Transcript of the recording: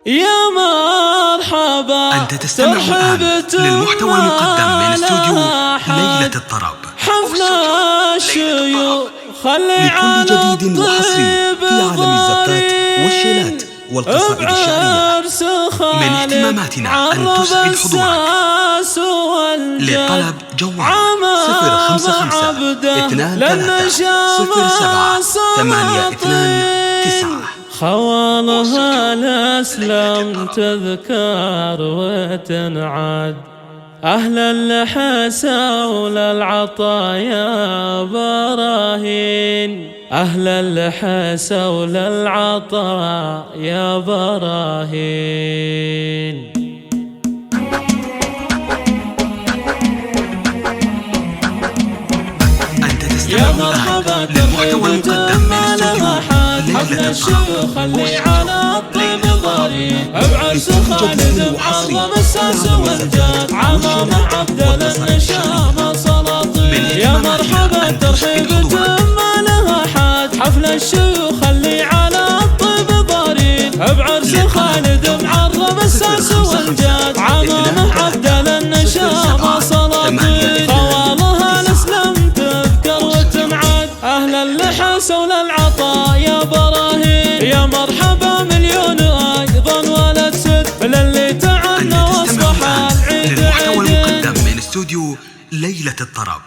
يا مرحبا. أنت تستمع الآن للمحتوى المقدم من استوديو ليلة الطرب. حفل الشيوخ لكل جديد وحصري في عالم الزفات والشيلات والقصائد الشعرية من اهتماماتنا أن تسعد حضورك. للطلب جوال 055 23 07 829. خوالها الأسلام تذكار وتنعاد، أهل اللحسا وللعطايا براهين، أهل اللحسا وللعطايا براهين. يا مرحبا للمحتوى المقدم من استوديو حفل الشيوخ اللي على الطيب ضريب، بعرس خالد معظم الساس والجاد، عمام عبد النشام سلاطين. يا مرحبا ترحيب تم لها حاد، حفل الشيوخ اللي على الطيب ضريب، بعرس خالد معظم الساس والجاد، عمام عبد النشام سلاطين. خوالها الاسلام تذكر وتنعاد، أهل اللحس وللعطايا براهين. يا مرحبا مليون أيضا ولد سد للي تعنى واصبح العيد للمحتوى المقدم من استوديو ليلة الطرب.